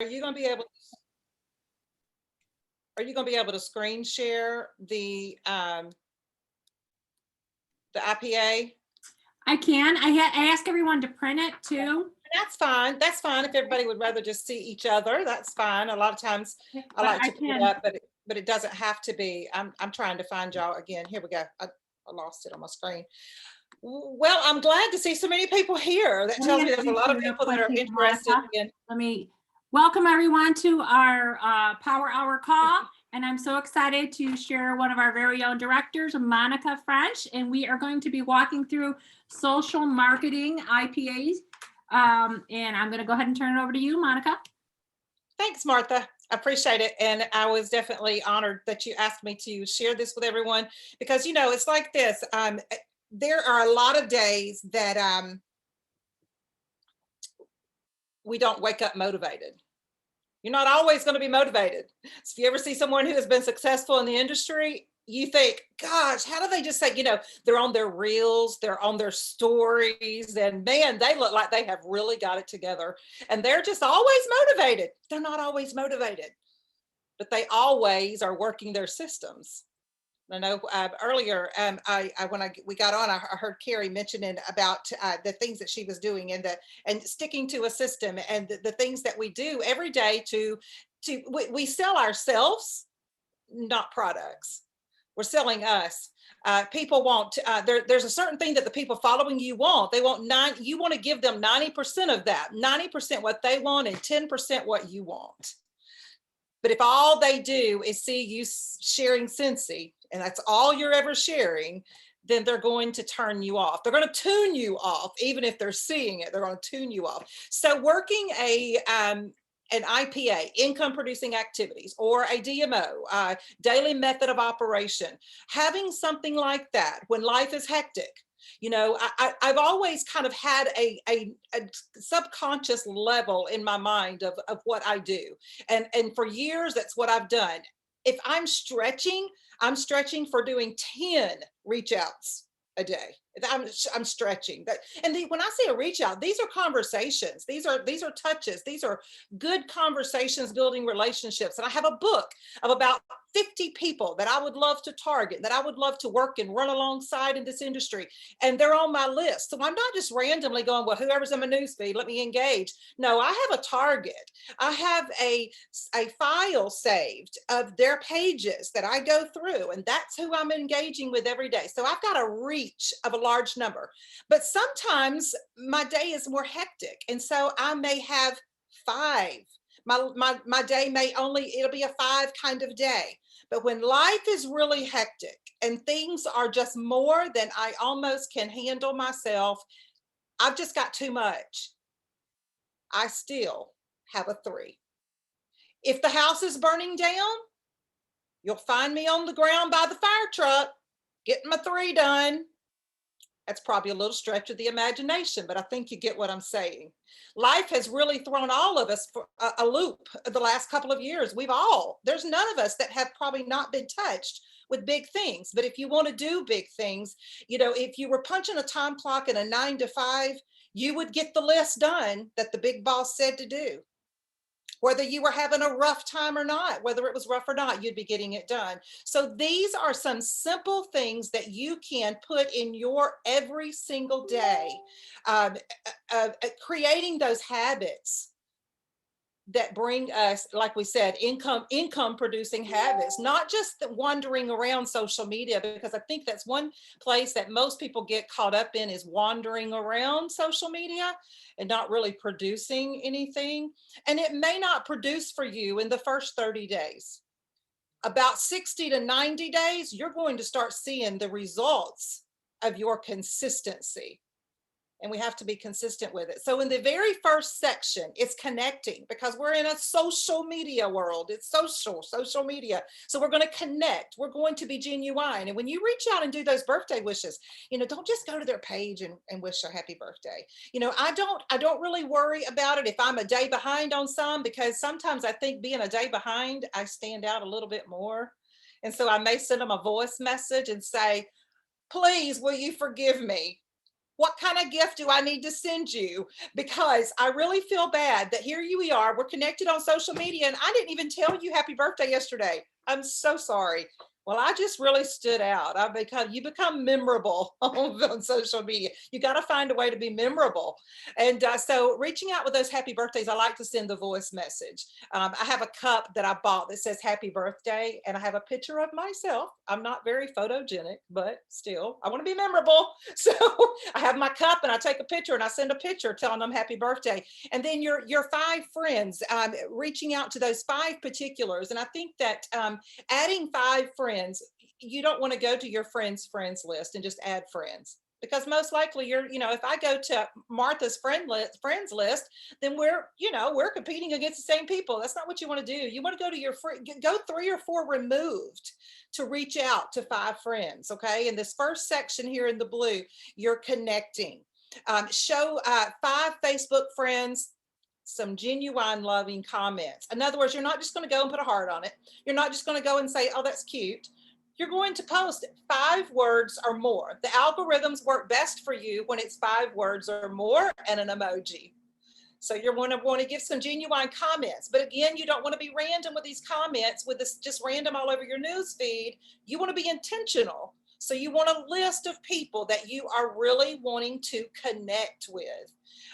Are you going to be able? Are you going to be able to screen share the IPA? I can. I ask everyone to print it too. That's fine. That's fine. If everybody would rather just see each other, that's fine. A lot of times I But like I to put it can. up, but it doesn't have to be. I'm trying to find y'all again. Here we go. I lost it on my screen. Well, I'm glad to see so many people here. That tells me there's a lot of people that are interested in. Let me welcome everyone to our Power Hour call. And I'm so excited to share one of our very own directors, Monica French. And we are going to be walking through social marketing IPAs. And I'm going to go ahead and turn it over to you, Monica. Thanks, Martha. I appreciate it. And I was definitely honored that you asked me to share this with everyone because, it's like this. There are a lot of days that we don't wake up motivated. You're not always going to be motivated. So if you ever see someone who has been successful in the industry, you think, gosh, how do they just say, they're on their reels, they're on their stories, and man, they look like they have really got it together. And they're just always motivated. They're not always motivated, but they always are working their systems. I know earlier, we got on, I heard Carrie mentioning about the things that she was doing and sticking to a system and the things that we do every day we sell ourselves, not products. We're selling us. People want, there's a certain thing that the people following you want. They want you want to give them 90% of that, 90% what they want and 10% what you want. But if all they do is see you sharing Scentsy, and that's all you're ever sharing, then they're going to turn you off. They're going to tune you off. Even if they're seeing it, they're going to tune you off. So working an IPA, income producing activities, or a DMO, daily method of operation, having something like that when life is hectic. I've always kind of had a subconscious level in my mind of what I do. And for years, that's what I've done. If I'm stretching for doing 10 reach outs a day. I'm stretching that. And when I say a reach out, these are conversations. These are touches. These are good conversations, building relationships. And I have a book of about 50 people that I would love to target, that I would love to work and run alongside in this industry. And they're on my list. So I'm not just randomly going, well, whoever's in my newsfeed, let me engage. No, I have a target. I have a file saved of their pages that I go through, and that's who I'm engaging with every day. So I've got a reach of a large number, but sometimes my day is more hectic. And so I may have 5. My day it'll be a 5 kind of day. But when life is really hectic and things are just more than I almost can handle myself, I've just got too much. I still have a 3. If the house is burning down, you'll find me on the ground by the fire truck, getting my 3 done. That's probably a little stretch of the imagination, but I think you get what I'm saying. Life has really thrown all of us for a loop the last couple of years. There's none of us that have probably not been touched with big things. But if you want to do big things, if you were punching a time clock in a 9 to 5, you would get the list done that the big boss said to do. Whether you were having a rough time or not, whether it was rough or not, you'd be getting it done. So these are some simple things that you can put in your every single day, creating those habits that bring us, like we said, income producing habits, not just the wandering around social media, because I think that's one place that most people get caught up in, is wandering around social media and not really producing anything. And it may not produce for you in the first 30 days. About 60 to 90 days, you're going to start seeing the results of your consistency. And we have to be consistent with it. So in the very first section, it's connecting, because we're in a social media world. It's social media. So we're going to connect. We're going to be genuine. And when you reach out and do those birthday wishes, don't just go to their page and wish a happy birthday. I don't really worry about it if I'm a day behind on some, because sometimes I think being a day behind, I stand out a little bit more. And so I may send them a voice message and say, please, will you forgive me? What kind of gift do I need to send you? Because I really feel bad that here we are, we're connected on social media, and I didn't even tell you happy birthday yesterday. I'm so sorry. Well, I just really stood out. You become memorable on social media. You got to find a way to be memorable. And so reaching out with those happy birthdays, I like to send the voice message. I have a cup that I bought that says happy birthday, and I have a picture of myself. I'm not very photogenic, but still, I want to be memorable. So I have my cup and I take a picture and I send a picture telling them happy birthday. And then your 5 friends, reaching out to those 5 particulars. And I think that adding 5 friends, you don't want to go to your friends list and just add friends, because most likely if I go to Martha's friends list, then we're competing against the same people. That's not what you want to do. You want to go to your go 3 or 4 removed to reach out to 5 friends. Okay. In this first section here in the blue, you're connecting. Show 5 Facebook friends some genuine loving comments. In other words, you're not just going to go and put a heart on it. You're not just going to go and say, oh, that's cute. You're going to post 5 words or more. The algorithms work best for you when it's 5 words or more and an emoji. So you're going to want to give some genuine comments. But again, you don't want to be random with these comments, with this just random all over your news feed. You want to be intentional. So you want a list of people that you are really wanting to connect with.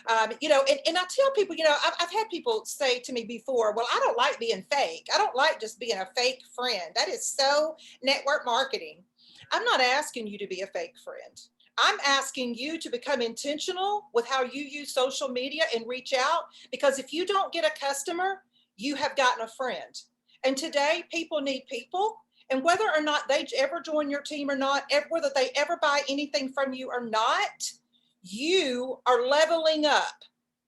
And I tell people, I've had people say to me before, well, I don't like being fake. I don't like just being a fake friend. That is so network marketing. I'm not asking you to be a fake friend. I'm asking you to become intentional with how you use social media and reach out, because if you don't get a customer, you have gotten a friend. And today, people need people. And whether or not they ever join your team or not, whether they ever buy anything from you or not, you are leveling up.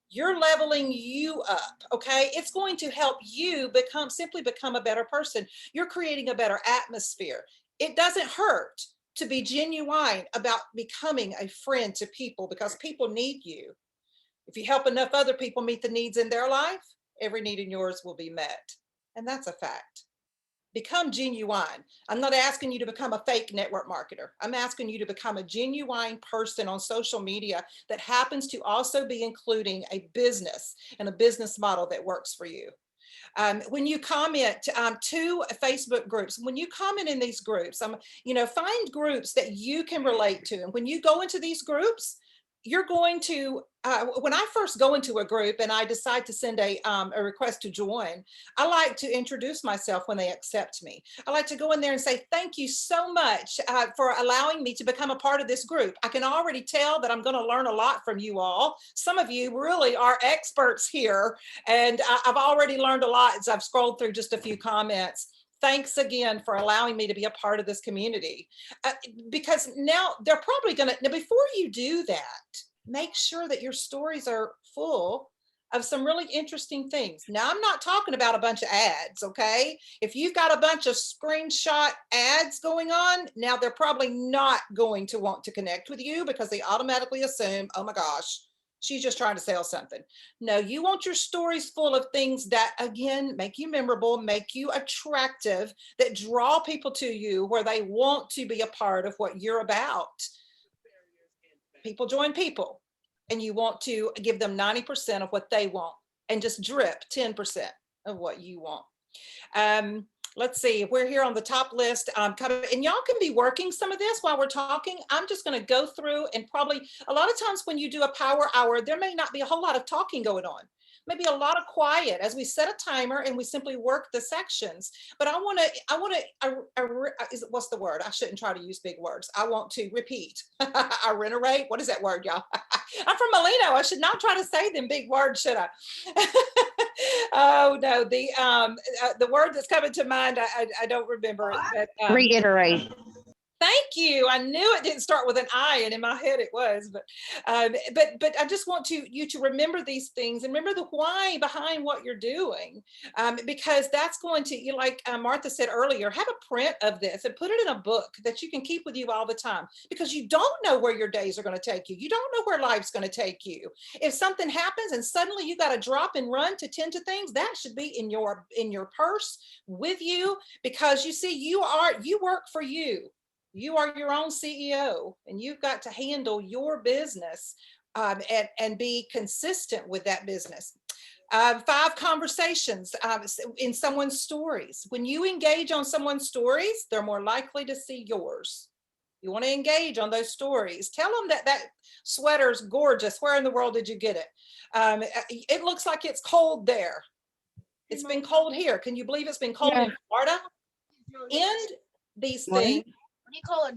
You're leveling you up. Okay. It's going to help you simply become a better person. You're creating a better atmosphere. It doesn't hurt to be genuine about becoming a friend to people, because people need you. If you help enough other people meet the needs in their life, every need in yours will be met. And that's a fact. Become genuine. I'm not asking you to become a fake network marketer. I'm asking you to become a genuine person on social media that happens to also be including a business and a business model that works for you. When you comment to Facebook groups, when you comment in these groups, find groups that you can relate to. And when you go into these groups, you're going to, when I first go into a group and I decide to send a request to join, I like to introduce myself when they accept me. I like to go in there and say, thank you so much for allowing me to become a part of this group. I can already tell that I'm going to learn a lot from you all. Some of you really are experts here, and I've already learned a lot as I've scrolled through just a few comments. Thanks again for allowing me to be a part of this community. Because now they're probably going to, now before you do that, make sure that your stories are full of some really interesting things. Now, I'm not talking about a bunch of ads, okay? If you've got a bunch of screenshot ads going on, now they're probably not going to want to connect with you, because they automatically assume, oh my gosh, she's just trying to sell something. No, you want your stories full of things that, again, make you memorable, make you attractive, that draw people to you where they want to be a part of what you're about. People join people, and you want to give them 90% of what they want and just drip 10% of what you want. Let's see, we're here on the top list, and y'all can be working some of this while we're talking. I'm just going to go through, and probably a lot of times when you do a power hour, there may not be a whole lot of talking going on. Maybe a lot of quiet as we set a timer and we simply work the sections. But what's the word? I shouldn't try to use big words. I want to repeat. I reiterate. What is that word, y'all? I'm from Molino. I should not try to say them big words, should I? Oh no, the word that's coming to mind, I don't remember it. But, reiterate. Thank you. I knew it didn't start with an I, and in my head it was. But I just want you to remember these things and remember the why behind what you're doing, because that's going to, like Martha said earlier, have a print of this and put it in a book that you can keep with you all the time, because you don't know where your days are going to take you. You don't know where life's going to take you. If something happens and suddenly you got to drop and run to tend to things, that should be in your purse with you, because you see, you work for you. You are your own CEO, and you've got to handle your business, and be consistent with that business. 5 conversations in someone's stories. When you engage on someone's stories, they're more likely to see yours. You want to engage on those stories. Tell them that that sweater's gorgeous. Where in the world did you get it? It looks like it's cold there. It's been cold here. Can you believe it's been cold in Florida? End these things. What do you call a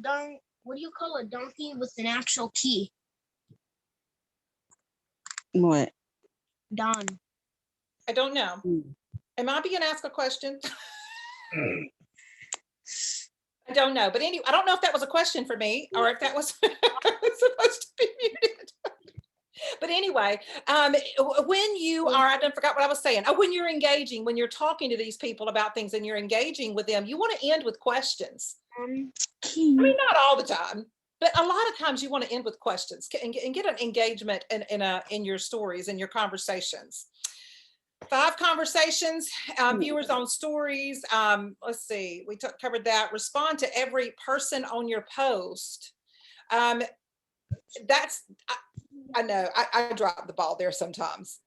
what do you call a donkey with an actual key? What? Don. I don't know. Am I being asked a question? I don't know. But anyway, I don't know if that was a question for me or if that was supposed to be muted. But anyway, when you are, I forgot what I was saying. Oh, when you're engaging, when you're talking to these people about things and you're engaging with them, you want to end with questions. I mean, not all the time, but a lot of times you want to end with questions and get an engagement in your stories and your conversations. 5 conversations, viewers on stories. Let's see, we covered that. Respond to every person on your post. That's, I know I drop the ball there sometimes.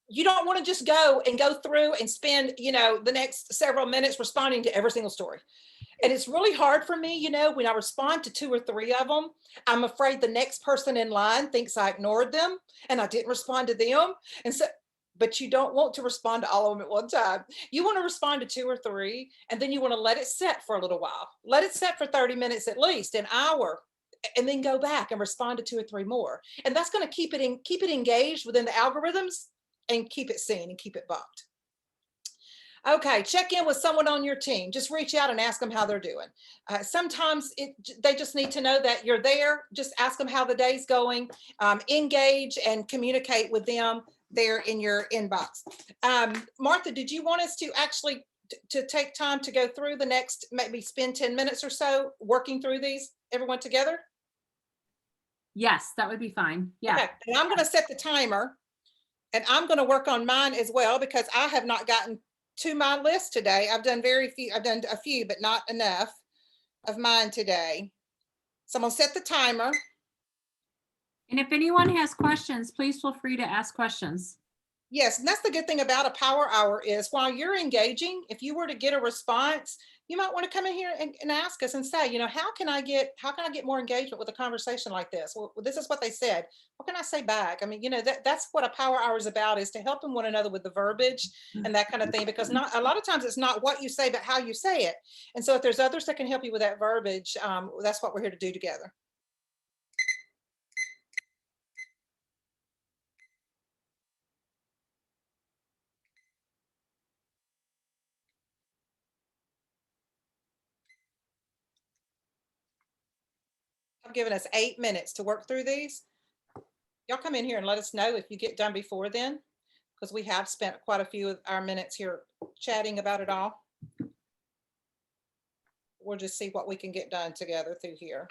You don't want to just go through and spend, the next several minutes responding to every single story. And it's really hard for me, when I respond to 2 or 3 of them, I'm afraid the next person in line thinks I ignored them and I didn't respond to them. And so, but you don't want to respond to all of them at one time. You want to respond to 2 or 3, and then you want to let it set for a little while. Let it set for 30 minutes at least, an hour, and then go back and respond to 2 or 3 more. And that's going to keep it engaged within the algorithms and keep it seen and keep it bumped. Okay, check in with someone on your team. Just reach out and ask them how they're doing. Sometimes they just need to know that you're there. Just ask them how the day's going. Engage and communicate with them there in your inbox. Martha, did you want us to actually to take time to go through the next, maybe spend 10 minutes or so working through these, everyone together? Yes, that would be fine. Yeah. Okay, and I'm going to set the timer, and I'm going to work on mine as well because I have not gotten to my list today. I've done a few, but not enough of mine today. So I'm going to set the timer. And if anyone has questions, please feel free to ask questions. Yes, and that's the good thing about a power hour is while you're engaging, if you were to get a response, you might want to come in here and ask us and say, how can I get more engagement with a conversation like this? Well, this is what they said. What can I say back? I mean, that's what a power hour is about, is to helping one another with the verbiage and that kind of thing, because not a lot of times it's not what you say, but how you say it. And so if there's others that can help you with that verbiage, that's what we're here to do together. I've given us 8 minutes to work through these. Y'all come in here and let us know if you get done before then, because we have spent quite a few of our minutes here chatting about it all. We'll just see what we can get done together through here.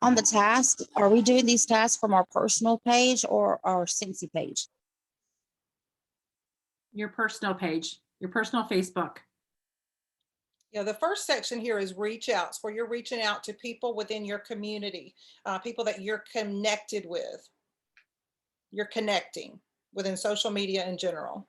On the task, are we doing these tasks from our personal page or our Scentsy page? Your personal page, your personal Facebook. Yeah, the first section here is reach outs, where you're reaching out to people within your community, people that you're connected with. You're connecting within social media in general.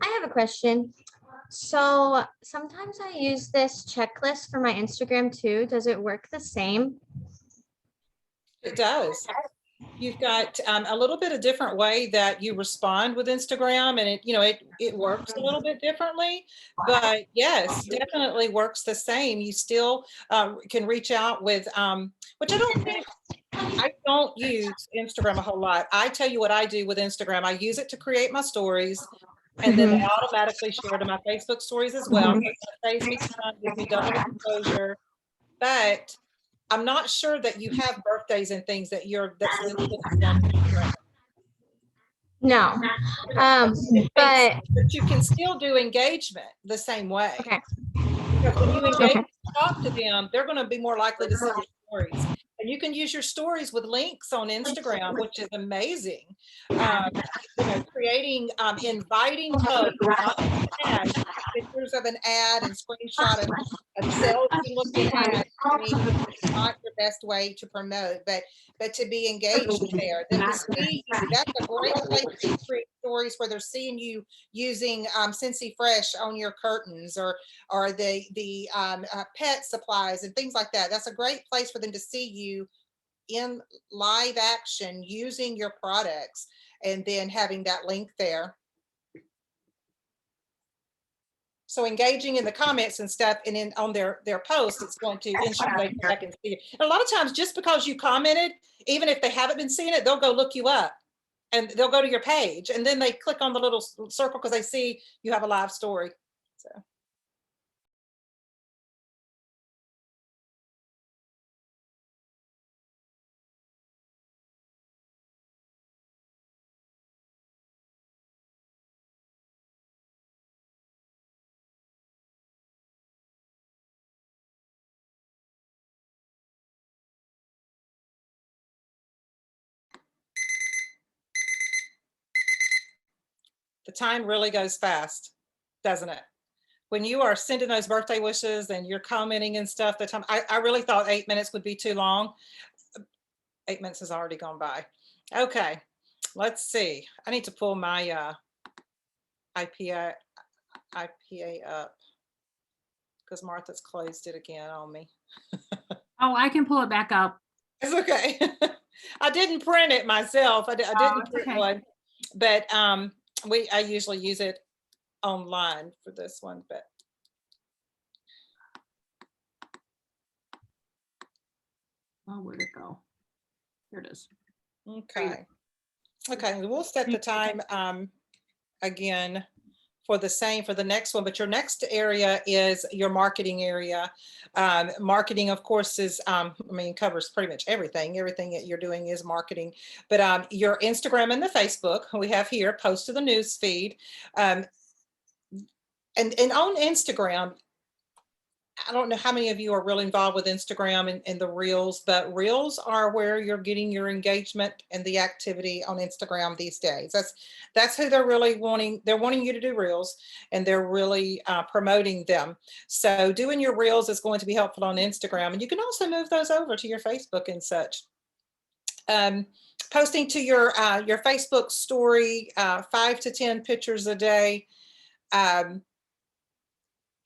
I have a question. So sometimes I use this checklist for my Instagram too. Does it work the same? It does. You've got a little bit of different way that you respond with Instagram, and it works a little bit differently, but yes, definitely works the same. You still can reach out with, which I don't use Instagram a whole lot. I tell you what I do with Instagram. I use it to create my stories, and then they automatically share to my Facebook stories as well. So it saves me time, gives me double exposure, but I'm not sure that you have birthdays and things that's listed on Instagram. No. But But you can still do engagement the same way. okay. Because when you engage, talk to them, they're going to be more likely to see your stories. And you can use your stories with links on Instagram, which is amazing. Creating, inviting posts, not ads, pictures of an ad and screenshot of a selfie looking ad. I mean, it's not the best way to promote, but to be engaged there, then to see you, that's a great place to create stories where they're seeing you using Scentsy Fresh on your curtains, or the pet supplies and things like that. That's a great place for them to see you in live action using your products, and then having that link there. So engaging in the comments and stuff, and then on their posts, it's going to ensure they come back and see it. And a lot of times, just because you commented, even if they haven't been seeing it, they'll go look you up, and they'll go to your page, and then they click on the little circle because they see you have a live story. So. The time really goes fast, doesn't it? When you are sending those birthday wishes and you're commenting and stuff, the time, I really thought 8 minutes would be too long. 8 minutes has already gone by. Okay, let's see. I need to pull my IPA up because Martha's closed it again on me. Oh, I can pull it back up. It's okay. I didn't print it myself. I didn't print one, but I usually use it online for this one, but. Oh, where'd it go? Here it is. Okay. Okay, we'll set the time again for the next one, but your next area is your marketing area. Marketing, of course, is, covers pretty much everything. Everything that you're doing is marketing, but your Instagram and the Facebook we have here, post to the news feed. And on Instagram, I don't know how many of you are really involved with Instagram and the reels, but reels are where you're getting your engagement and the activity on Instagram these days. That's who they're really wanting. They're wanting you to do reels, and they're really promoting them. So doing your reels is going to be helpful on Instagram, and you can also move those over to your Facebook and such. Posting to your Facebook story, 5 to 10 pictures a day.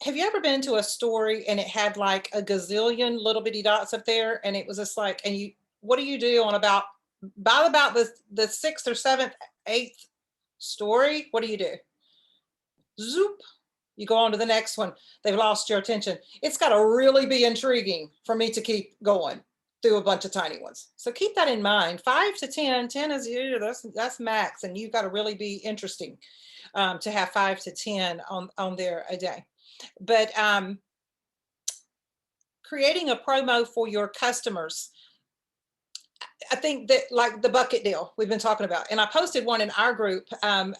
Have you ever been to a story and it had like a gazillion little bitty dots up there, and it was just like, and what do you do on about the 6th or 7th, 8th story? What do? Zoop, you go on to the next one. They've lost your attention. It's got to really be intriguing for me to keep going through a bunch of tiny ones. So keep that in mind. 5 to 10 is that's max, and you've got to really be interesting to have 5 to 10 on there a day. But creating a promo for your customers, I think that, like the bucket deal we've been talking about, and I posted one in our group. I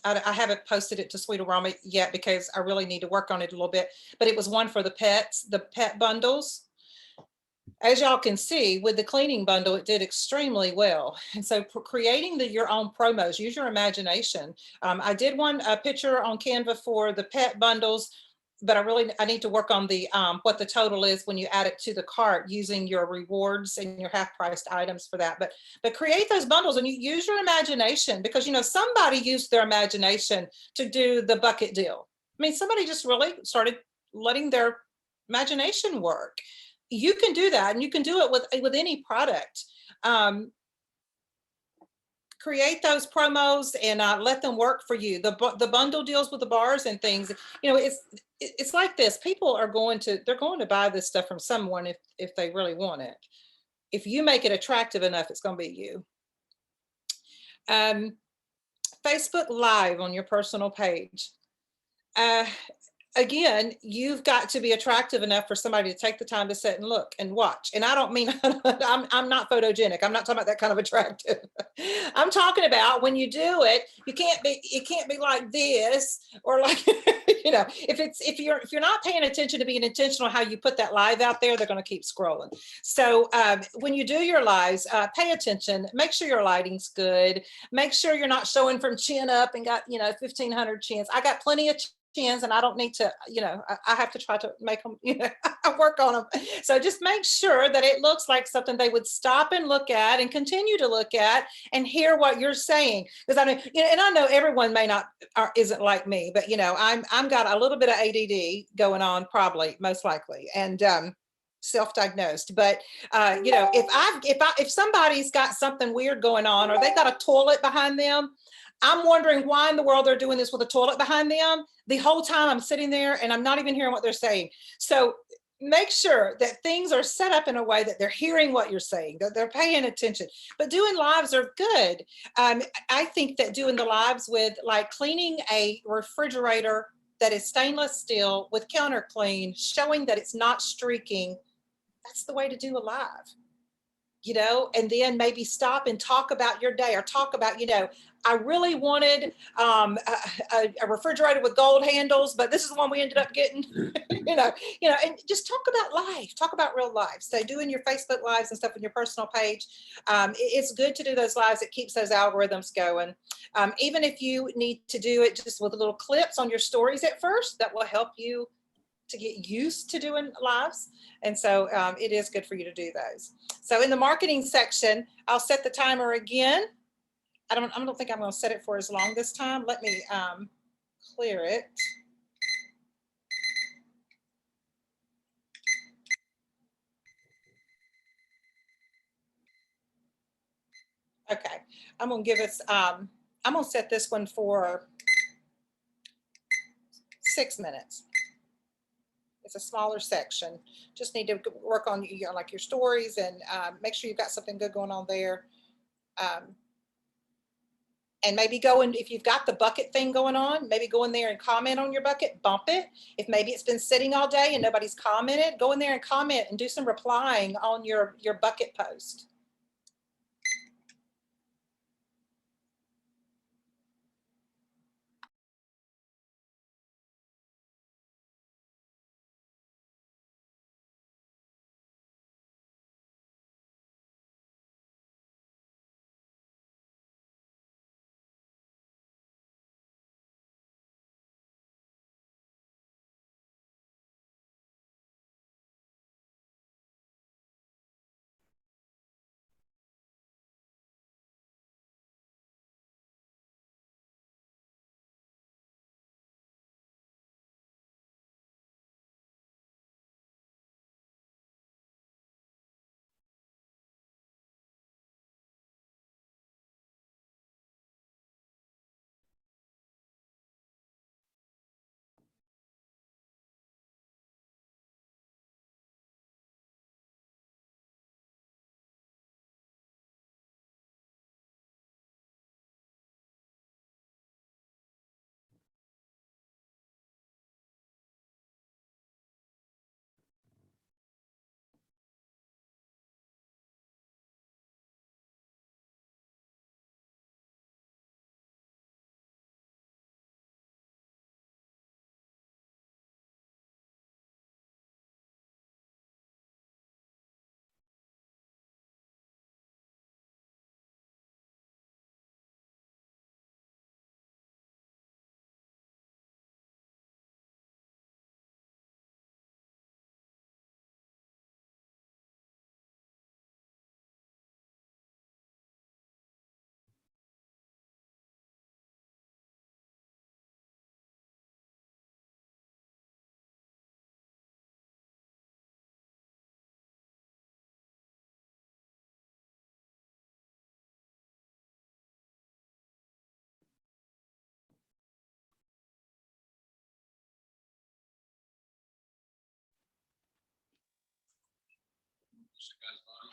haven't posted it to Sweet Aroma yet because I really need to work on it a little bit, but it was one for the pets, the pet bundles. As y'all can see with the cleaning bundle, it did extremely well. And so creating your own promos, use your imagination. I did a picture on Canva for the pet bundles. but I need to work on the what the total is when you add it to the cart using your rewards and your half-priced items for that. But create those bundles and you use your imagination, because somebody used their imagination to do the bucket deal. I mean, somebody just really started letting their imagination work. You can do that, and you can do it with any product. Create those promos and let them work for you. The bundle deals with the bars and things. It's like this. People are going to buy this stuff from someone if they really want it. If you make it attractive enough, it's going to be you. Facebook Live on your personal page. Again, you've got to be attractive enough for somebody to take the time to sit and look and watch. And I don't mean I'm not photogenic. I'm not talking about that kind of attractive. I'm talking about when you do it, it can't be like this, or like, if you're not paying attention to being intentional how you put that live out there, they're going to keep scrolling. So when you do your lives, pay attention, make sure your lighting's good, make sure you're not showing from chin up and got 1,500 chins. I got plenty of chins and I don't need to, I have to try to make them, I work on them. So just make sure that it looks like something they would stop and look at and continue to look at and hear what you're saying. Because I mean, and I know everyone isn't like me, but I'm got a little bit of ADD going on, probably, most likely, and self-diagnosed. But if somebody's got something weird going on, or they got a toilet behind them, I'm wondering why in the world they're doing this with a toilet behind them. The whole time I'm sitting there and I'm not even hearing what they're saying. So make sure that things are set up in a way that they're hearing what you're saying, that they're paying attention. But doing lives are good. I think that doing the lives with like cleaning a refrigerator that is stainless steel with counter clean, showing that it's not streaking, that's the way to do a live. And then maybe stop and talk about your day, or talk about, I really wanted a refrigerator with gold handles, but this is the one we ended up getting, and just talk about life, talk about real life. So doing your Facebook lives and stuff on your personal page, it's good to do those lives. It keeps those algorithms going. Even if you need to do it just with little clips on your stories at first, that will help you to get used to doing lives. And so it is good for you to do those. So in the marketing section, I'll set the timer again. I don't think I'm going to set it for as long this time. Let me clear it. Okay, I'm going to give us, I'm going to set this one for 6 minutes. It's a smaller section. Just need to work on like your stories and make sure you've got something good going on there. And maybe if you've got the bucket thing going on, maybe go in there and comment on your bucket, bump it. If maybe it's been sitting all day and nobody's commented, go in there and comment and do some replying on your bucket post.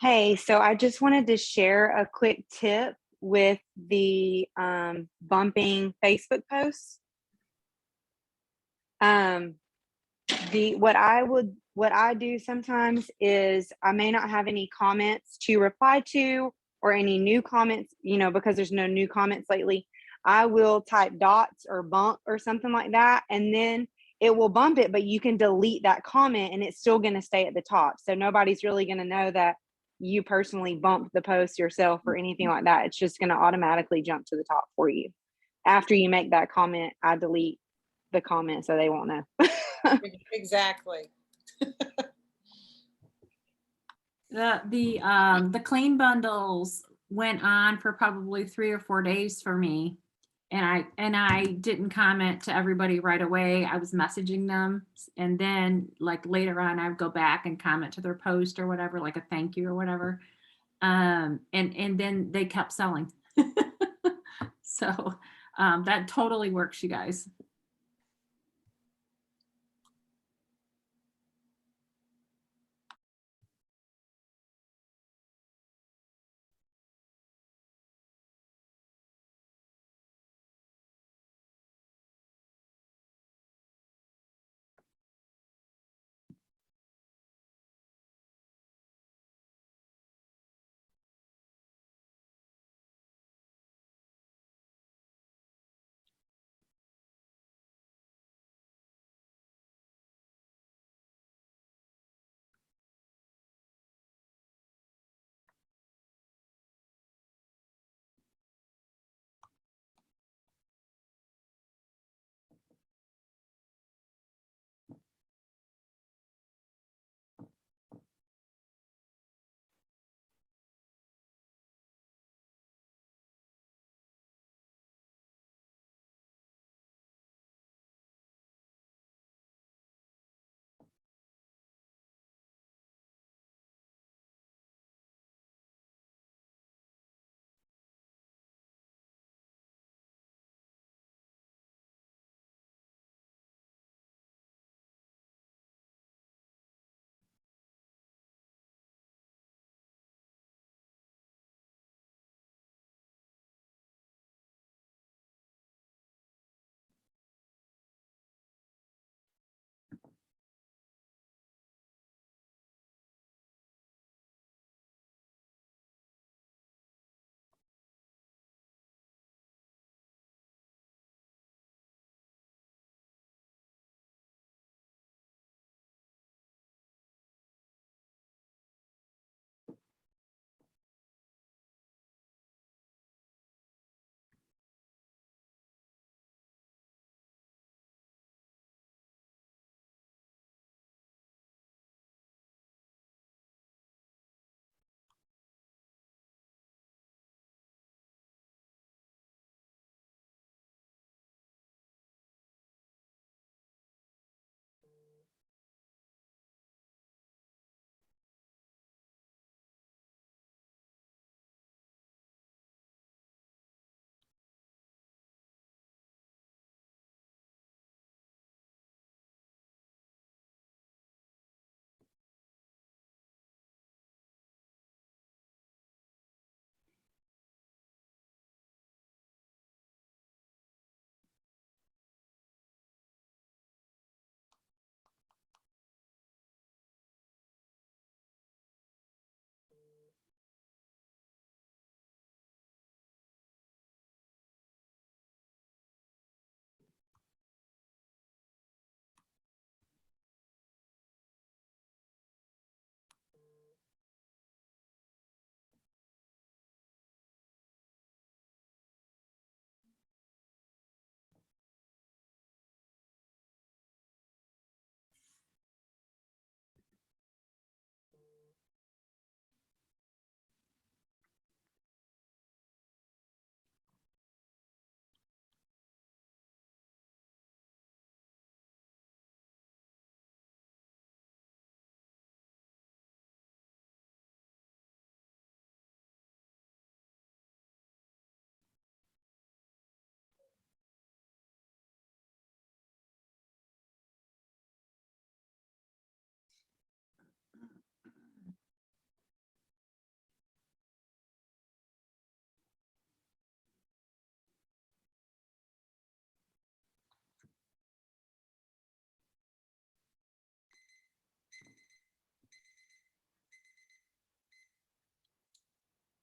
Hey, so I just wanted to share a quick tip with the bumping Facebook posts. Um, what I do sometimes is I may not have any comments to reply to or any new comments, because there's no new comments lately. I will type dots or bump or something like that, and then it will bump it, but you can delete that comment and it's still going to stay at the top. So nobody's really going to know that you personally bumped the post yourself or anything like that. It's just going to automatically jump to the top for you. After you make that comment, I delete the comment so they won't know. Exactly. The clean bundles went on for probably 3 or 4 days for me. And I didn't comment to everybody right away. I was messaging them, and then like later on I would go back and comment to their post or whatever, like a thank you or whatever. And then they kept selling. So that totally works, you guys.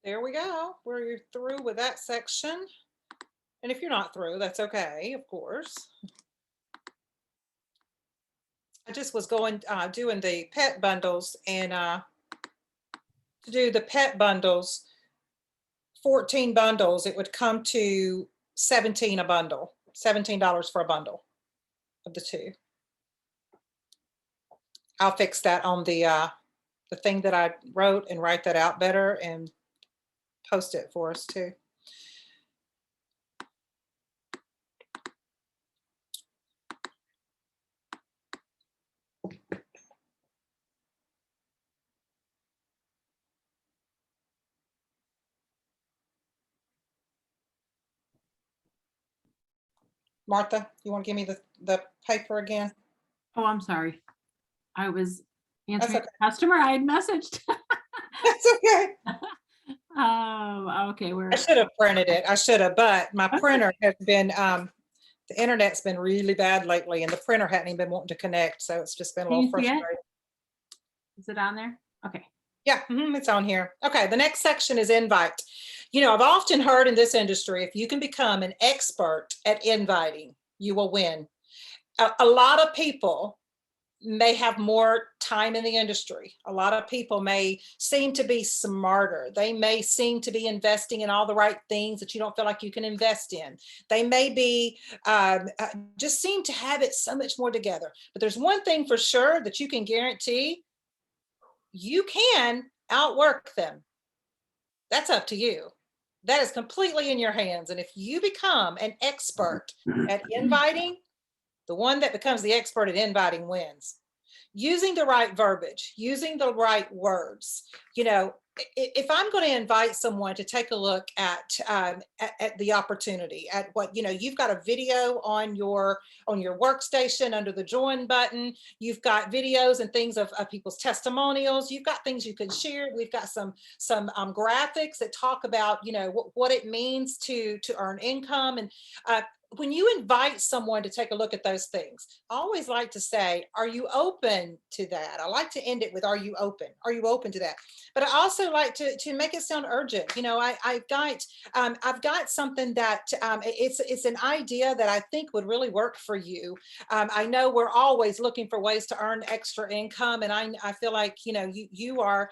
There we go. We're through with that section. And if you're not through, that's okay, of course. I just was doing the pet bundles, and to do the pet bundles, 14 bundles, it would come to $17 a bundle, $17 for a bundle of the two. I'll fix that on the thing that I wrote and write that out better and post it for us too. Martha, you want to give me the paper again? Oh, I'm sorry. I was answering okay. the customer I had messaged. That's okay. Okay, I should have printed it. I should have, but my printer has been, the internet's been really bad lately, and the printer hadn't even been wanting to connect, so it's just been a Can little you see it? frustrating. Is it on there? Okay. Yeah, it's on here. Okay, the next section is invite. You know, I've often heard in this industry, if you can become an expert at inviting, you will win. A lot of people may have more time in the industry. A lot of people may seem to be smarter. They may seem to be investing in all the right things that you don't feel like you can invest in. They may be just seem to have it so much more together. But there's one thing for sure that you can guarantee: you can outwork them. That's up to you. That is completely in your hands. And if you become an expert at inviting, the one that becomes the expert at inviting wins. Using the right verbiage, using the right words. You know, if I'm going to invite someone to take a look at the opportunity, at what, you know, you've got a video on your workstation under the join button. You've got videos and things of people's testimonials. You've got things you can share. We've got some graphics that talk about, you know, what it means to earn income. And when you invite someone to take a look at those things, I always like to say, are you open to that? I like to end it with, are you open? Are you open to that? But I also like to make it sound urgent. You know, I've got something that it's an idea that I think would really work for you. I know we're always looking for ways to earn extra income, and I feel like, you know, you are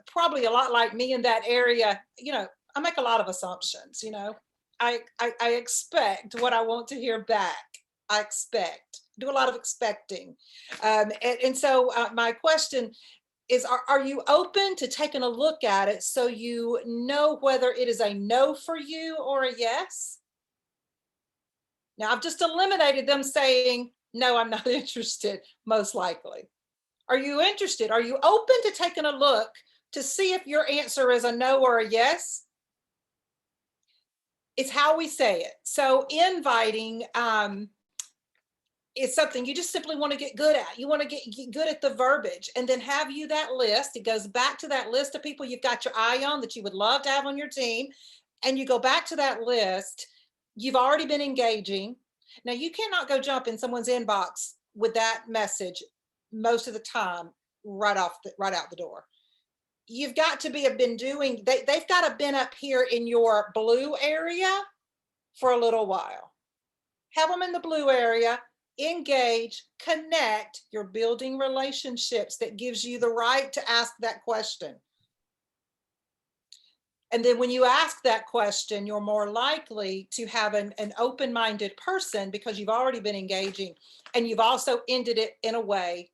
probably a lot like me in that area. You know, I make a lot of assumptions. You know, I expect what I want to hear back. I expect, do a lot of expecting. And so my question is, are you open to taking a look at it so you know whether it is a no for you or a yes? Now, I've just eliminated them saying, no, I'm not interested, most likely. Are you interested? Are you open to taking a look to see if your answer is a no or a yes? It's how we say it. So inviting is something you just simply want to get good at. You want to get good at the verbiage, and then have you that list. It goes back to that list of people you've got your eye on that you would love to have on your team. And you go back to that list. You've already been engaging. Now, you cannot go jump in someone's inbox with that message most of the time right out the door. You've got to have been doing, they've got to have been up here in your blue area for a little while. Have them in the blue area, engage, connect. You're building relationships. That gives you the right to ask that question. And then when you ask that question, you're more likely to have an open-minded person, because you've already been engaging, and you've also ended it in a way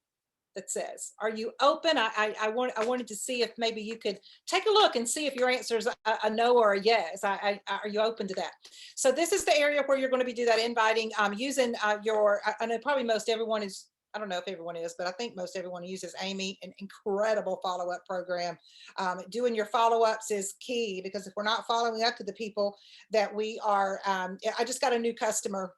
that says, are you open? I wanted to see if maybe you could take a look and see if your answer is a no or a yes. Are you open to that? So this is the area where you're going to be doing that inviting, using your, I know probably most everyone is, I don't know if everyone is, but I think most everyone uses Amy, an incredible follow-up program. Doing your follow-ups is key, because if we're not following up to the people that we are, I just got a new customer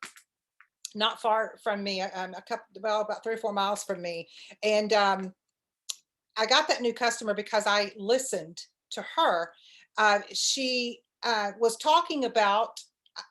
not far from me, about 3 or 4 miles from me. And I got that new customer because I listened to her. She was talking about,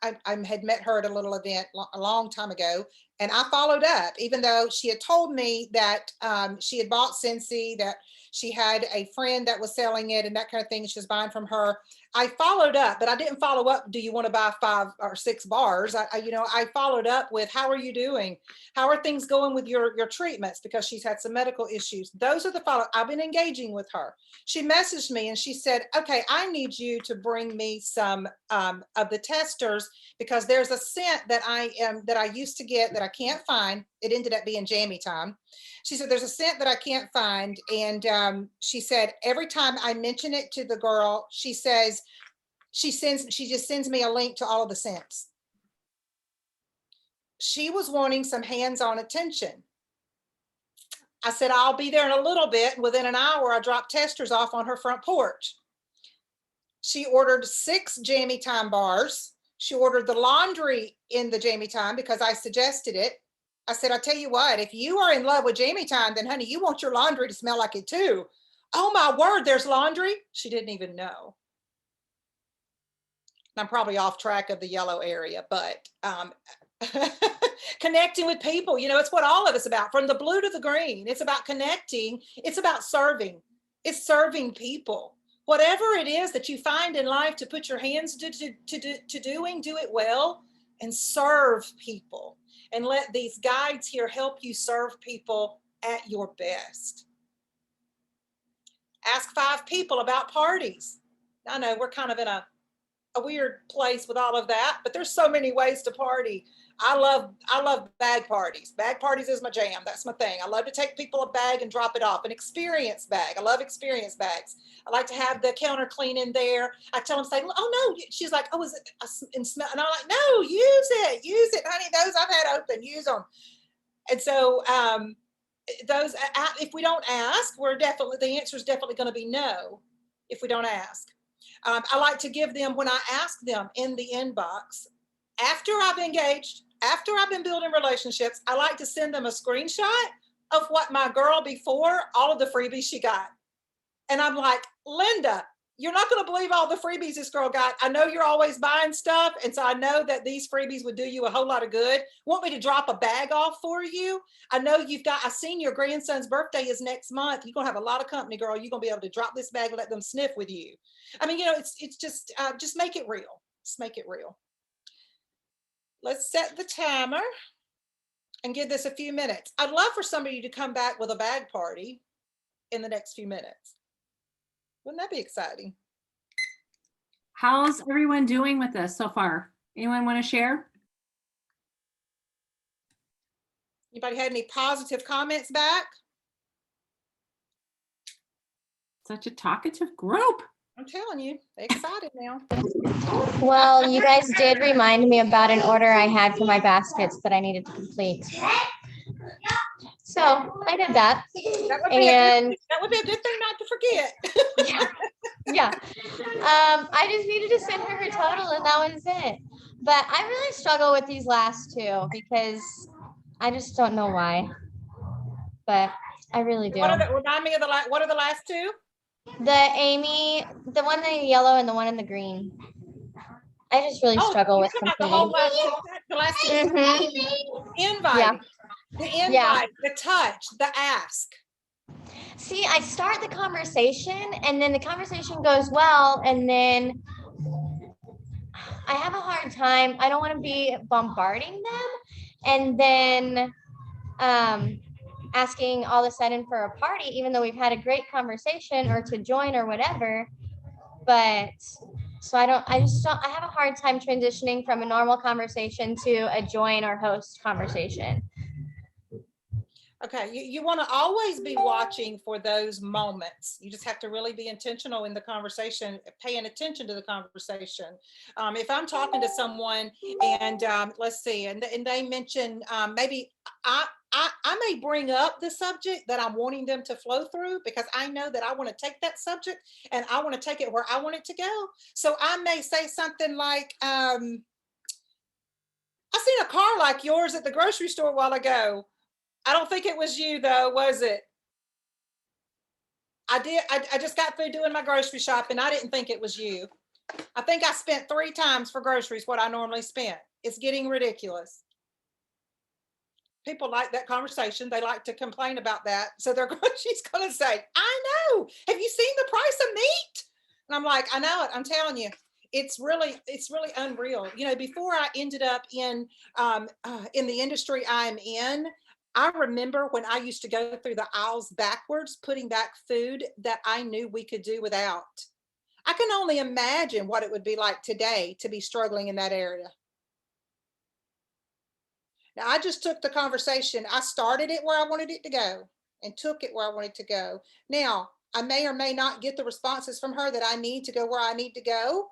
I had met her at a little event a long time ago, And I followed up, even though she had told me that she had bought Scentsy, that she had a friend that was selling it and that kind of thing. She was buying from her. I followed up, but I didn't follow up. Do you want to buy 5 or 6 bars? I followed up with, how are you doing? How are things going with your treatments? Because she's had some medical issues. Those are the follow. I've been engaging with her. She messaged me and she said, okay, I need you to bring me some of the testers, because there's a scent that I used to get that I can't find. It ended up being Jammy Time. She said, there's a scent that I can't find. And she said, every time I mention it to the girl, she says, she just sends me a link to all of the scents. She was wanting some hands-on attention. I said, I'll be there in a little bit. Within an hour, I dropped testers off on her front porch. She ordered 6 Jammy Time bars. She ordered the laundry in the Jammy Time because I suggested it. I said, I'll tell you what, if you are in love with Jammy Time, then honey, you want your laundry to smell like it too. Oh my word, there's laundry. She didn't even know. I'm probably off track of the yellow area, but connecting with people, it's what all of us about, from the blue to the green. It's about connecting. It's about serving. It's serving people. Whatever it is that you find in life to put your hands to doing, do it well and serve people. And let these guides here help you serve people at your best. Ask 5 people about parties. I know we're kind of in a weird place with all of that, but there's so many ways to party. I love bag parties. Bag parties is my jam. That's my thing. I love to take people a bag and drop it off. An experience bag. I love experience bags. I like to have the counter clean in there. I tell them, say, oh no. She's like, oh, is it? And I'm like, no, use it, honey. Those I've had open, use them. And so those, if we don't ask, the answer is definitely going to be no if we don't ask. I like to give them, when I ask them in the inbox, after I've engaged, after I've been building relationships, I like to send them a screenshot of what my girl before, all of the freebies she got. And I'm like, Linda, you're not going to believe all the freebies this girl got. I know you're always buying stuff. And so I know that these freebies would do you a whole lot of good. Want me to drop a bag off for you? I know I've seen your grandson's birthday is next month. You're going to have a lot of company, girl. You're going to be able to drop this bag and let them sniff with you. I mean, it's just make it real. Just make it real. Let's set the timer and give this a few minutes. I'd love for somebody to come back with a bag party in the next few minutes. Wouldn't that be exciting? How's everyone doing with this so far? Anyone want to share? Anybody had any positive comments back? Such a talkative group. I'm telling you, they're excited now. Well, you guys did remind me about an order I had for my baskets that I needed to complete. So I did that. That would be a good thing not to forget. Yeah. I just needed to send her total and that was it. But I really struggle with these last 2 because I just don't know why. But I really do. Remind me of what are the last 2? The Amy, the one in the yellow and the one in the green. I just really struggle with completing. The last 2. Invite. Yeah. The invite, the touch, the ask. See, I start the conversation and then the conversation goes well and then I have a hard time. I don't want to be bombarding them and then asking all of a sudden for a party, even though we've had a great conversation or to join or whatever. But so I have a hard time transitioning from a normal conversation to a join or host conversation. Okay, you want to always be watching for those moments. You just have to really be intentional in the conversation, paying attention to the conversation. If I'm talking to someone and let's see, and they mention maybe I may bring up the subject that I'm wanting them to flow through because I know that I want to take that subject and I want to take it where I want it to go. So I may say something like, I seen a car like yours at the grocery store a while ago. I don't think it was you though, was it? I just got through doing my grocery shopping. I didn't think it was you. I think I spent 3 times for groceries what I normally spent. It's getting ridiculous. people like that conversation. They like to complain about that. So she's going to say, I know, have you seen the price of meat? And I'm like, I know it. I'm telling you, it's really unreal. You know, before I ended up in the industry I'm in, I remember when I used to go through the aisles backwards, putting back food that I knew we could do without. I can only imagine what it would be like today to be struggling in that area. Now, I just took the conversation. I started it where I wanted it to go and took it where I wanted to go. Now, I may or may not get the responses from her that I need to go where I need to go,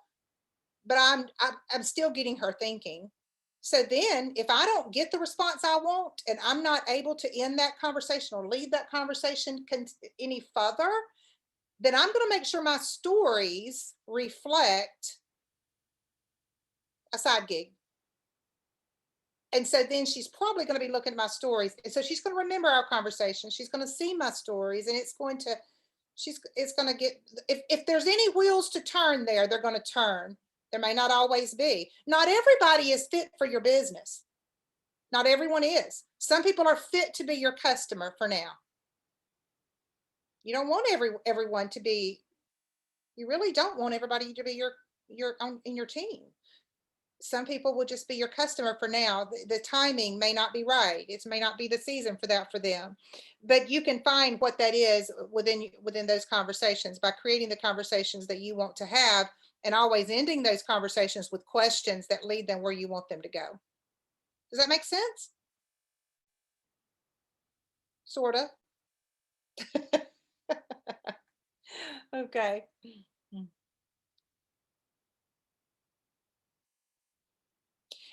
but I'm still getting her thinking. So then if I don't get the response I want and I'm not able to end that conversation or lead that conversation any further, then I'm going to make sure my stories reflect a side gig. And so then she's probably going to be looking at my stories. And so she's going to remember our conversation. She's going to see my stories, and it's going to get, if there's any wheels to turn there, they're going to turn. There may not always be. Not everybody is fit for your business. Not everyone is. Some people are fit to be your customer for now. You don't want everyone to be, you really don't want everybody to be in your team. Some people will just be your customer for now. The timing may not be right. It may not be the season for that for them, but you can find what that is within those conversations by creating the conversations that you want to have, and always ending those conversations with questions that lead them where you want them to go. Does that make sense? Sort of. Okay.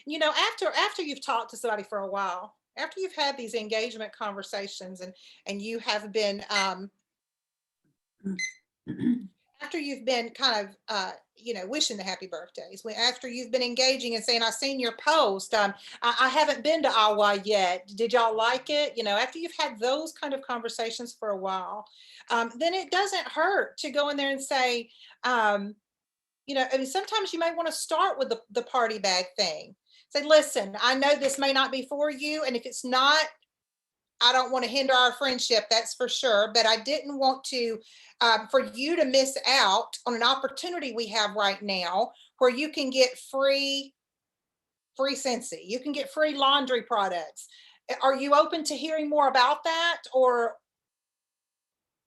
You know, after you've talked to somebody for a while, after you've had these engagement conversations and you have been after you've been kind of wishing the happy birthdays, after you've been engaging and saying, I've seen your post, I haven't been to Awa yet, did y'all like it? You know, after you've had those kind of conversations for a while, then it doesn't hurt to go in there and say, I mean, sometimes you may want to start with the party bag thing. Say, listen, I know this may not be for you, and if it's not, I don't want to hinder our friendship, that's for sure, but I didn't want to, for you to miss out on an opportunity we have right now where you can get free Scentsy, you can get free laundry products. Are you open to hearing more about that? Or,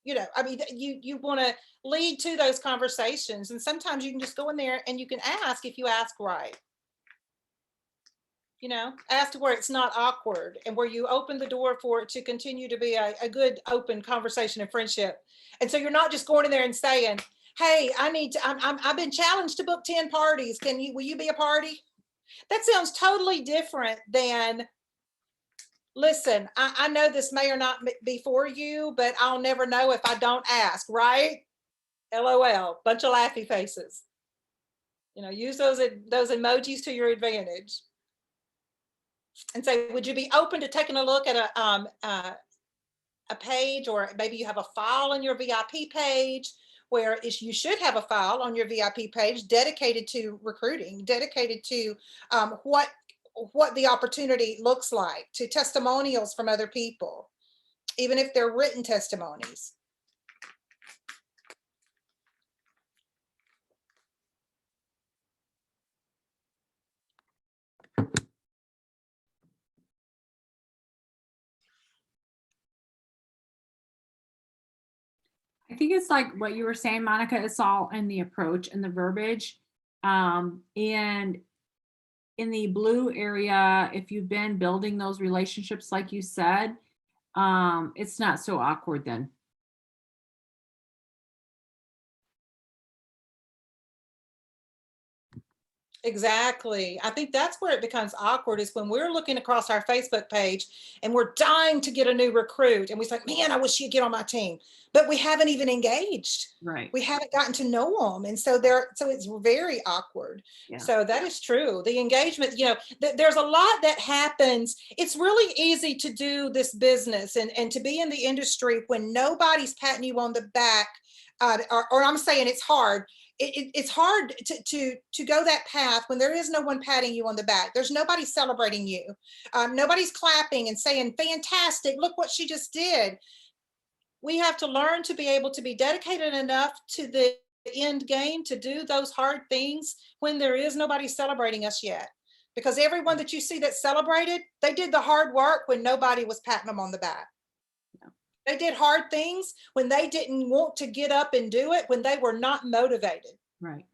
I mean, you want to lead to those conversations, and sometimes you can just go in there and you can ask if you ask right. Ask to where it's not awkward and where you open the door for it to continue to be a good, open conversation and friendship. And so you're not just going in there and saying, hey, I've been challenged to book 10 parties. Will you be a party? That sounds totally different than, listen, I know this may or not be for you, but I'll never know if I don't ask, right? LOL, bunch of laughy faces. Use those emojis to your advantage. And say, would you be open to taking a look at a page, or maybe you have a file on your VIP page, where you should have a file on your VIP page dedicated to recruiting, dedicated to what the opportunity looks like, to testimonials from other people, even if they're written testimonies. I think it's like what you were saying, Monica, it's all in the approach and the verbiage. And in the blue area, if you've been building those relationships, like you said, it's not so awkward then. Exactly. I think that's where it becomes awkward, is when we're looking across our Facebook page and we're dying to get a new recruit. And we say, man, I wish you'd get on my team, but we haven't even engaged. Right. We haven't gotten to know them. And so it's very awkward. Yeah. So that is true. The engagement, there's a lot that happens. It's really easy to do this business and to be in the industry when nobody's patting you on the back, or I'm saying it's hard. it's hard to go that path when there is no one patting you on the back. There's nobody celebrating you. Nobody's clapping and saying, fantastic, look what she just did. We have to learn to be able to be dedicated enough to the end game to do those hard things when there is nobody celebrating us yet. Because everyone that you see that celebrated, they did the hard work when nobody was patting them on the back. They did hard things when they didn't want to get up and do it, when they were not motivated. Right.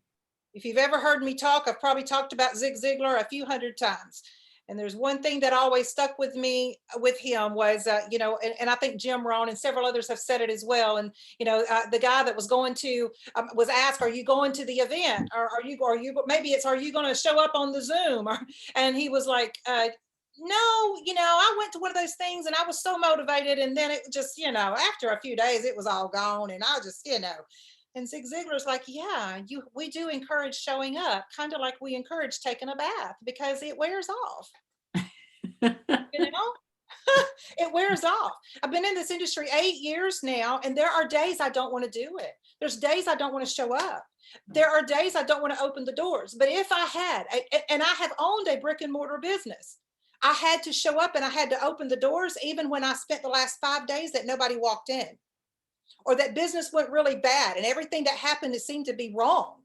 If you've ever heard me talk, I've probably talked about Zig Ziglar a few hundred times. And there's one thing that always stuck with me with him was, you know, and I think Jim Rohn and several others have said it as well. And, you know, the guy that was going to, was asked, are you going to the event? Or are you, maybe it's, are you going to show up on the Zoom? And he was like, no, you know, I went to one of those things and I was so motivated. And then it just, you know, after a few days, it was all gone. And I just, you know, and Zig Ziglar's like, yeah, we do encourage showing up, kind of like we encourage taking a bath because it wears off. You know, it wears off. I've been in this industry 8 years now, and there are days I don't want to do it. There's days I don't want to show up. There are days I don't want to open the doors. But if I had, and I have owned a brick and mortar business, I had to show up and I had to open the doors even when I spent the last 5 days that nobody walked in, or that business went really bad and everything that happened, it seemed to be wrong.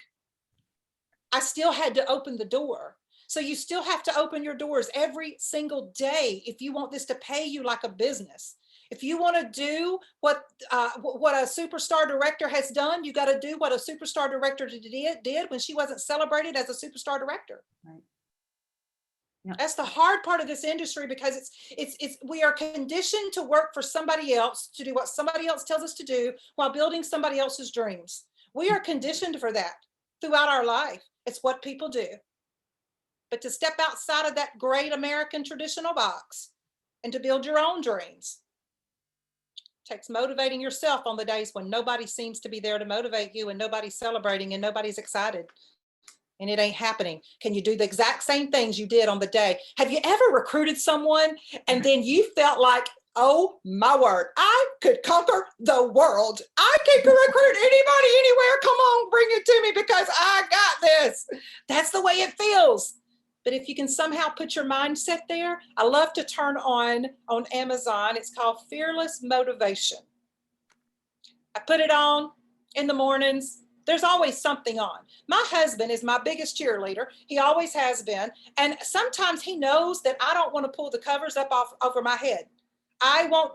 I still had to open the door. So you still have to open your doors every single day if you want this to pay you like a business. If you want to do what a superstar director has done, you got to do what a superstar director did when she wasn't celebrated as a superstar director. Right. Yeah. That's the hard part of this industry, because we are conditioned to work for somebody else, to do what somebody else tells us to do while building somebody else's dreams. We are conditioned for that throughout our life. It's what people do. But to step outside of that great American traditional box and to build your own dreams takes motivating yourself on the days when nobody seems to be there to motivate you and nobody's celebrating and nobody's excited. And it ain't happening. Can you do the exact same things you did on the day? Have you ever recruited someone and then you felt like, oh my word, I could conquer the world. I can recruit anybody, anywhere. Come on, bring it to me because I got this. That's the way it feels. But if you can somehow put your mindset there, I love to turn on Amazon. It's called Fearless Motivation. I put it on in the mornings. There's always something on. My husband is my biggest cheerleader. He always has been. And sometimes he knows that I don't want to pull the covers up over my head. I want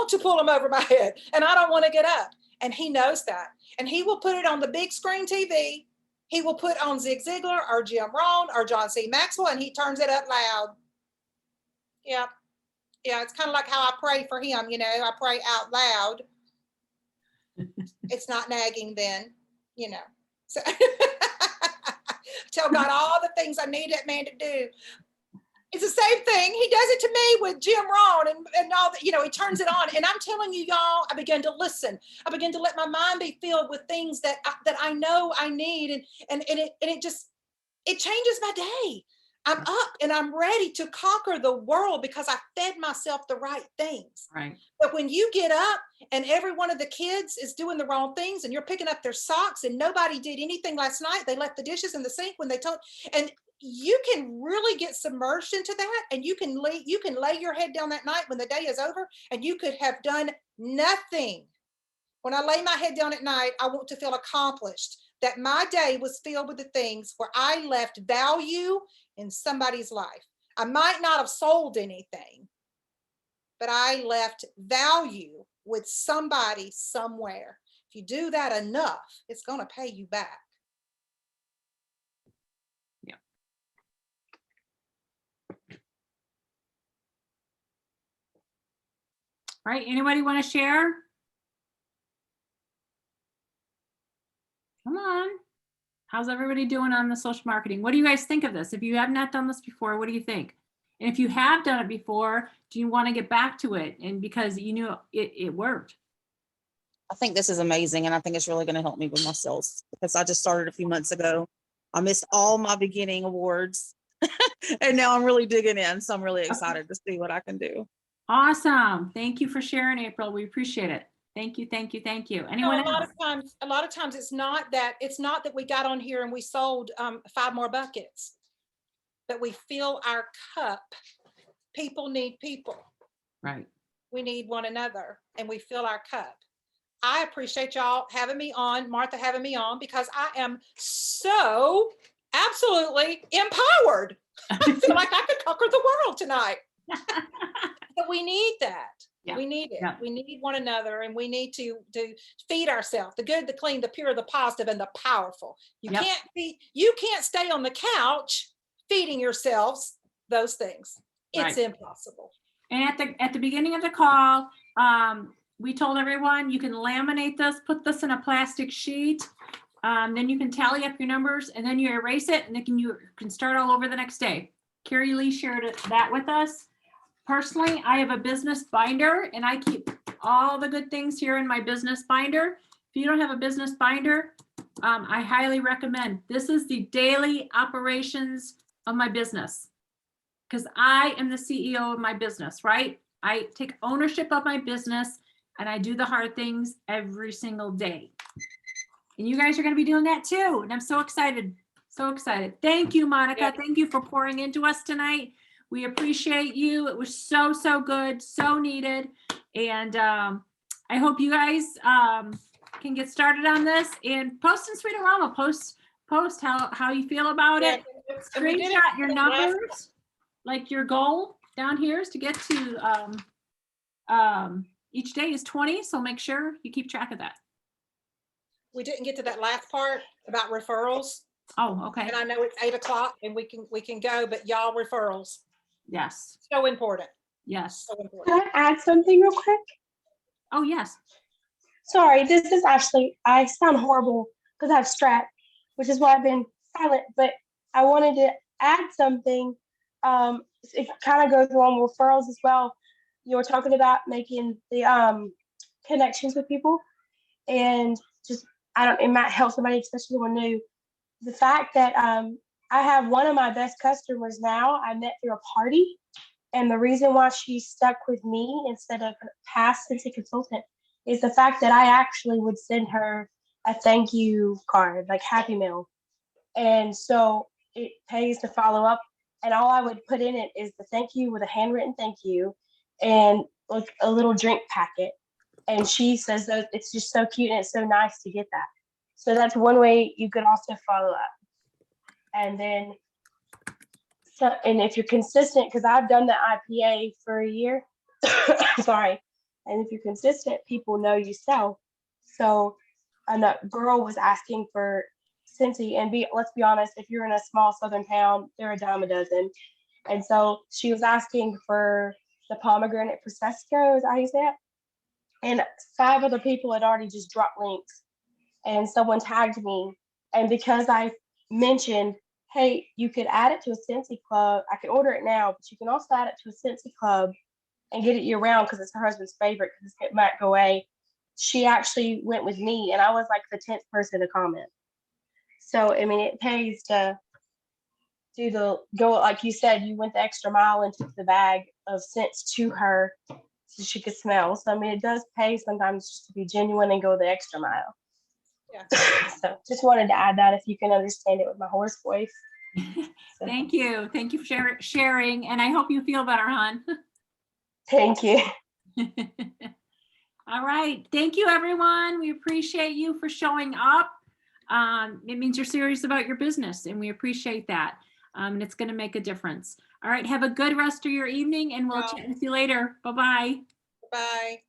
to pull them over my head and I don't want to get up. And he knows that. And he will put it on the big screen TV. He will put on Zig Ziglar or Jim Rohn or John C. Maxwell, and he turns it up loud. Yeah. Yeah, it's kind of like how I pray for him, you know, I pray out loud. It's not nagging then, you know. So tell God all the things I need that man to do. It's the same thing. He does it to me with Jim Rohn and all that, you know, he turns it on. And I'm telling you, y'all, I began to listen. I began to let my mind be filled with things that I know I need. And it changes my day. I'm up and I'm ready to conquer the world because I fed myself the right things. Right. But when you get up and every one of the kids is doing the wrong things and you're picking up their socks and nobody did anything last night, they left the dishes in the sink when they told, and you can really get submerged into that, and you can lay your head down that night when the day is over and you could have done nothing. When I lay my head down at night, I want to feel accomplished, that my day was filled with the things where I left value in somebody's life. I might not have sold anything, but I left value with somebody somewhere. If you do that enough, it's going to pay you back. All right, anybody want to share? Come on. How's everybody doing on the social marketing? What do you guys think of this? If you have not done this before, what do you think? And if you have done it before, do you want to get back to it? And because you knew it worked. I think this is amazing, and I think it's really going to help me with my sales because I just started a few months ago. I missed all my beginning awards and now I'm really digging in. So I'm really excited to see what I can do. Awesome. Thank you for sharing, April. We appreciate it. Thank you, thank you, thank you. No, Anyone a lot else? of times it's not that we got on here and we sold 5 more buckets, but we fill our cup. People need people. Right. We need one another, and we fill our cup. I appreciate y'all having me on, Martha having me on, because I am so absolutely empowered. I feel like I could conquer the world tonight. But we need that. Yeah. We need it. Yeah. We need one another, and we need to feed ourselves the good, the clean, the pure, the positive, and the powerful. You Yep. can't stay on the couch feeding yourselves those things. It's Right. impossible. And at the beginning of the call, we told everyone you can laminate this, put this in a plastic sheet. Then you can tally up your numbers and then you erase it, and then you can start all over the next day. Carrie Lee shared that with us. Personally, I have a business binder and I keep all the good things here in my business binder. If you don't have a business binder, I highly recommend. This is the daily operations of my business, because I am the CEO of my business, right? I take ownership of my business and I do the hard things every single day. And you guys are going to be doing that too. And I'm so excited. So excited. Thank you, Monica. Yeah. Thank you for pouring into us tonight. We appreciate you. It was so, so good, so needed. And I hope you guys can get started on this and post in Sweetorama. Post how you feel about it. And we did it Screenshot your last- numbers. Like your goal down here is to get to each day is 20. So make sure you keep track of that. We didn't get to that last part about referrals. Oh, okay. And I know it's 8 o'clock and we can go, but y'all, referrals, Yes. so important. Yes. So important. Can I add something real quick? Oh, yes. Sorry, this is actually, I sound horrible because I have strep, which is why I've been silent, but I wanted to add something. It kind of goes along with referrals as well. You were talking about making the connections with people, and just, it might help somebody, especially someone new. The fact that I have one of my best customers now I met through a party. And the reason why she stuck with me instead of a past Scentsy consultant is the fact that I actually would send her a thank you card, like Happy Meal. And so it pays to follow up. And all I would put in it is the thank you with a handwritten thank you and like a little drink packet. And she says that it's just so cute and it's so nice to get that. So that's one way you could also follow up. And then, and if you're consistent, because I've done the IPA for a year, sorry. And if you're consistent, people know you sell. So a girl was asking for Scentsy, and let's be honest, if you're in a small southern town, they're a dime a dozen. And so she was asking for the pomegranate prosecco, is that how you say it? And 5 other people had already just dropped links. And someone tagged me. And because I mentioned, hey, you could add it to a Scentsy club. I can order it now, but you can also add it to a Scentsy club and get it year round because it's her husband's favorite because it might go away. She actually went with me, and I was like the 10th person to comment. So, I mean, it pays to go, like you said, you went the extra mile and took the bag of scents to her so she could smell. So, I mean, it does pay sometimes just to be genuine and go the extra mile. Yeah. So just wanted to add that if you can understand it with my hoarse voice. So, Thank you. Thank you for sharing. And I hope you feel better, hon. thank you. All right. Thank you, everyone. We appreciate you for showing up. It means you're serious about your business, and we appreciate that. And it's going to make a difference. All right. Have a good rest of your evening, and we'll chat with you later. Bye-bye. Bye.